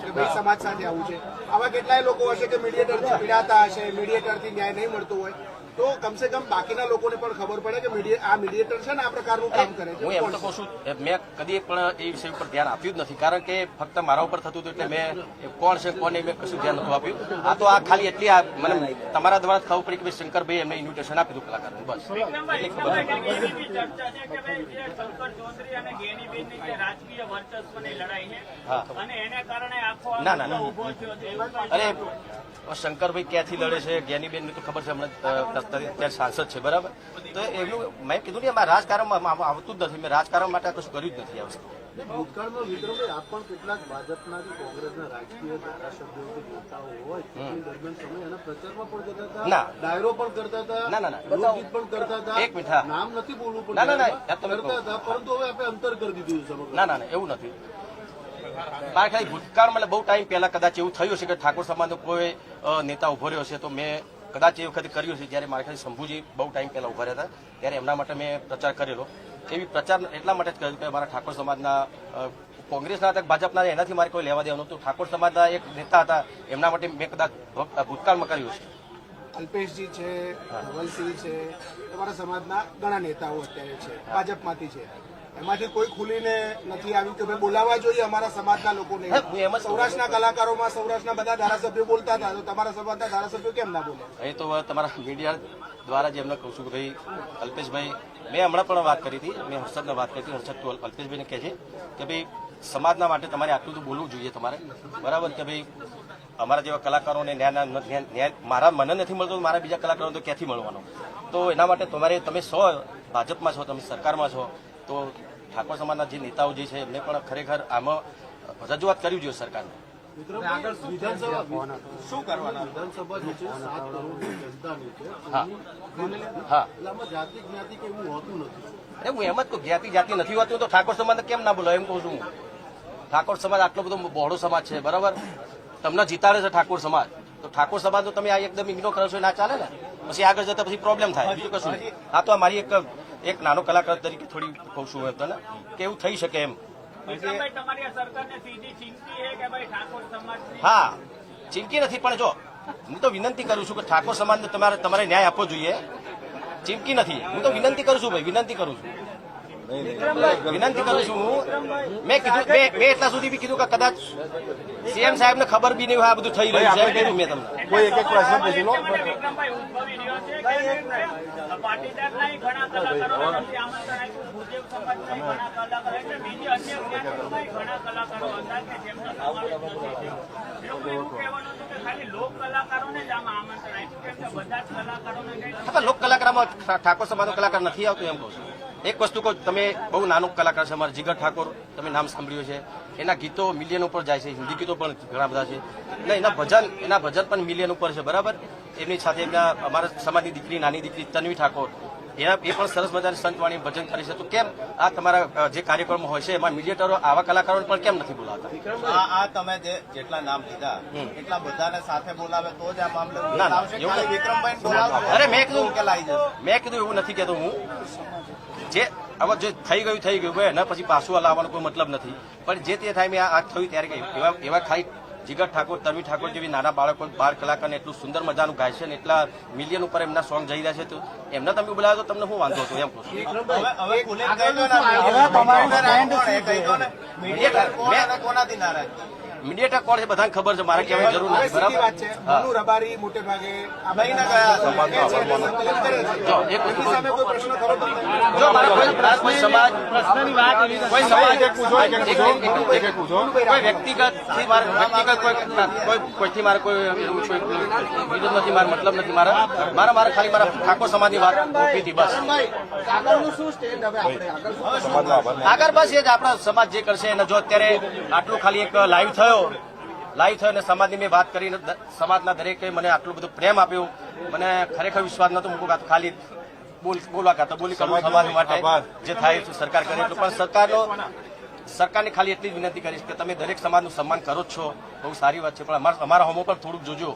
કે ભાઈ સમાજ સાથે આવું છે, આવા કેટલાય લોકો હશે કે મીડિયેટરથી પીડાતા હશે, મીડિયેટરથી ન્યાય નહીં મળતો હોય, તો કમસે કમ બાકીના લોકોને પણ ખબર પડે કે આ મીડિયેટર છે ને આ પ્રકારનું કામ કરે છે. હું એમ તો કહું છું, મેં કદી પણ એ વિષય ઉપર ધ્યાન આપ્યું જ નથી, કારણ કે ફક્ત મારા ઉપર થતું હતું એટલે મેં કોણ છે કોણ નહીં મેં કશું ધ્યાન નતું આપ્યું. આ તો આ ખાલી એટલી મને તમારા દ્વારા ખબર પડી કે ભાઈ શંકરભાઈ એમને ઇન્વિટેશન આપી દીધું કલાકારનું, બસ એટલી ખબર. ના ના ના, અરે શંકરભાઈ ક્યાંથી લડે છે, જ્ઞાનીબેન ને તો ખબર છે, હમણાં સાંસદ છે, બરાબર. તો એવું મેં કીધું ને રાજકારણમાં આવતું જ નથી, મેં રાજકારણ માટે કશું કર્યું જ નથી આ વસ્તુ. ભૂતકાળમાં વિક્રમભાઈ આપ પણ કેટલાક ભાજપના કે કોંગ્રેસના રાજકીય ધારાસભ્યો કે નેતાઓ હોય દરમિયાન સમય એના પ્રચારમાં પણ કરતા હતા, ડાયરો પણ કરતા હતા, લોકગીત પણ કરતા હતા. એક મિનિટ, નામ નથી બોલવું પણ કરતા હતા, પરંતુ હવે આપણે અંતર કરી દીધું સમગ્ર. ના ના ના, એવું નથી. મારે ખાલી ભૂતકાળમાં બહુ ટાઈમ પહેલા કદાચ એવું થયું છે કે ઠાકોર સમાજનો કોઈ નેતા ઉભો રહ્યો છે, તો મેં કદાચ એ વખતે કર્યું છે જયારે મારે ખાલી શંભુજી બહુ ટાઈમ પહેલા ઉભા રહ્યા હતા, ત્યારે એમના માટે મેં પ્રચાર કરેલો. એવી પ્રચાર એટલા માટે જ કર્યો કે મારા ઠાકોર સમાજના કોંગ્રેસના હતા ભાજપના એનાથી મારે કોઈ લેવા દેવાનું હતું. ઠાકોર સમાજના એક નેતા હતા, એમના માટે મેં કદાચ ભૂતકાળમાં કર્યું છે. અલ્પેશજી છે, ધવલસિંહ છે, તમારા સમાજના ઘણા નેતાઓ અત્યારે છે, ભાજપમાંથી છે, એમાંથી કોઈ ખુલીને નથી આવ્યું કે ભાઈ બોલાવવા જોઈએ અમારા સમાજના લોકોને. સૌરાષ્ટ્રના કલાકારોમાં સૌરાષ્ટ્રના બધા ધારાસભ્યો બોલતા હતા, તો તમારા સમાજના ધારાસભ્યો કેમ ના બોલે? એ તો તમારા મીડિયા દ્વારા જ એમને કહું છું કે ભાઈ અલ્પેશભાઈ, મેં હમણાં પણ વાત કરી હતી, મેં હર્ષદને વાત કરી હતી, હર્ષદ અલ્પેશભાઈને કહે છે કે ભાઈ સમાજના માટે તમારે આટલું તો બોલવું જોઈએ તમારે, બરાબર, કે ભાઈ અમારા જેવા કલાકારોને ન્યાય મારા મને નથી મળતો, મારા બીજા કલાકારોને તો ક્યાંથી મળવાનો? તો એના માટે તમે છો ભાજપમાં છો, તમે સરકારમાં છો, તો ઠાકોર સમાજના જે નેતાઓ જે છે એમને પણ ખરેખર આમાં રજૂઆત કરવી જોઈએ સરકારને. શું કરવાના? વિધાનસભા જે છે 7 કરોડની જનતાની છે, હા, જાતિ જ્ઞાતિ કે એવું હોતું નથી. અરે હું એમ જ કહું, જાતિ નથી હોતું તો ઠાકોર સમાજને કેમ ના બોલો એમ કહું છું. ઠાકોર સમાજ આટલો બધો બહોળો સમાજ છે, બરાબર, તમને જીતાડે છે ઠાકોર સમાજ, તો ઠાકોર સમાજ તો તમે આ એકદમ ઇગ્નોર કરો છો, ના ચાલે ને. પછી આગળ જતા પછી પ્રોબ્લેમ થાય, બીજું કશું નહીં. આ તો મારી એક નાનો કલાકાર તરીકે થોડી કહું છું એમ તને કે એવું થઈ શકે એમ. હા, ચીમકી નથી, પણ જો હું તો વિનંતી કરું છું કે ઠાકોર સમાજને તમારે ન્યાય આપવો જોઈએ. ચીમકી નથી, હું તો વિનંતી કરું છું ભાઈ, વિનંતી કરું છું. મેં કીધું, મેં એટલા સુધી બી કીધું કે કદાચ સીએમ સાહેબ ને ખબર બી નહીં હોય આ બધું થઈ રહ્યું છે, કીધું મેં તમને. કોઈ એક પ્રશ્ન પૂછી લો. લોક કલાકારમાં ઠાકોર સમાજનો કલાકાર નથી આવતો એમ કહું છું. એક વસ્તુ કહો, તમે બહુ નાનો કલાકાર છે અમારા જીગર ઠાકોર, તમે નામ સાંભળ્યું છે, એના ગીતો મિલિયન ઉપર જાય છે, હિન્દી ગીતો પણ ઘણા બધા છે, એના ભજન પણ મિલિયન ઉપર છે, બરાબર. એમની સાથે અમારા સમાજની દીકરી, નાની દીકરી તન્વી ઠાકોર, એ પણ સરસ મજાની સંતવાણી ભજન કરી છે. તો કેમ આ તમારા જે કાર્યક્રમો હોય છે એમાં મીડિયેટરો આવા કલાકારોને પણ કેમ નથી બોલાવતા? આ તમે જેટલા નામ લીધા એટલા બધાને સાથે બોલાવે તો જ આ મામલે. અરે મેં કીધું એવું નથી કહેતો હું, જે હવે જે થઈ ગયું ભાઈ, એના પછી પાછું લાવવાનો કોઈ મતલબ નથી, પણ જે તે ટાઈમે આ થયું ત્યારે એવા ખાલી જીગર ઠાકોર, તન્વી ઠાકોર જેવી નાના બાળકો 12 કલાકારને એટલું સુંદર મજાનું ગાય છે ને એટલા મિલિયન ઉપર એમના સોંગ જઈ રહ્યા છે, તો એમને તમે બોલાવો તો તમને શું વાંધો હતો એમ કહું છું. મીડિયેટર કોણ છે બધાને ખબર છે, મારે કહેવાની જરૂર નથી, બરાબર. રબારી મોટે ભાગે કોઈથી મારે કોઈ વિરોધ નથી, મારો મતલબ નથી, મારા ખાલી મારા ઠાકોર સમાજની વાત મૂકી હતી, બસ. આગળ બસ એ જ આપણા સમાજ જે કરશે એને. જો અત્યારે આટલું ખાલી એક લાઈવ થયો અને સમાજની મેં વાત કરીને સમાજના દરેકે મને આટલું બધું પ્રેમ આપ્યું, મને ખરેખર વિશ્વાસ નતો મૂકું, ખાલી બોલવા કરતા બોલી કરું સમાજ માટે જે થાય સરકાર કરે એટલું. પણ સરકારને ખાલી એટલી જ વિનંતી કરીશ કે તમે દરેક સમાજનું સન્માન કરો જ છો, બહુ સારી વાત છે, પણ અમારા હોમો પર થોડુંક જોજો.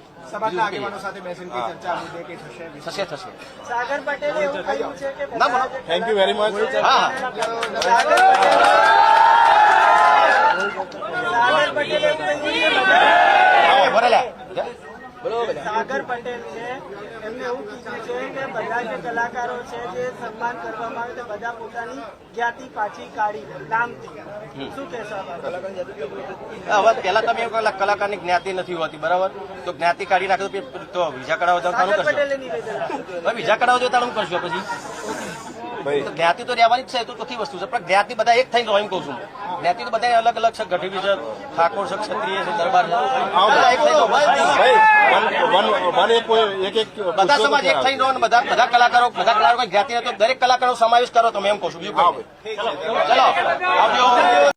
થશે. સાગર પટેલે એવું કહ્યું છે કે ના બોલો. Thank you very much. હા. સાગર પટેલે એવું કહ્યું છે આવો, ભરેલા. સાગર પટેલ છે એમને એવું કીધું છે કે બધા જે કલાકારો છે જે સન્માન કરવામાં આવે તે બધા પોતાની જ્ઞાતિ પાછી કાઢી નામથી શું કહેશો આ બાબતે? હવે પેલા તમે એવું કહો કલાકારની જ્ઞાતિ નથી હોતી, બરાબર? તો જ્ઞાતિ કાઢી નાખો તો વિઝા કઢાવો તો તારું સાગર કરશો. પટેલે નિવેદન આપ્યું. હવે વિઝા કઢાવો તો તારું કરશો પછી. તો જ્ઞાતિ તો રહેવાની જ છે, એ તો ચોખ્ખી વસ્તુ છે, પણ જ્ઞાતિ બધા એક થઈને એમ કહું છું. જ્ઞાતિ તો બધા અલગ અલગ છે, ગઢવી છે, ઠાકોર છે, ક્ષત્રિય છે, દરબાર છે, બધા એક થઈને રહો. બધા સમાજ એક થઈને રહો અને બધા કલાકારો કોઈ જ્ઞાતિ નથી, દરેક કલાકારો સમાવેશ કરો તમે એમ કહું છું. બીજું કંઈ નહીં. ચલો આવજો.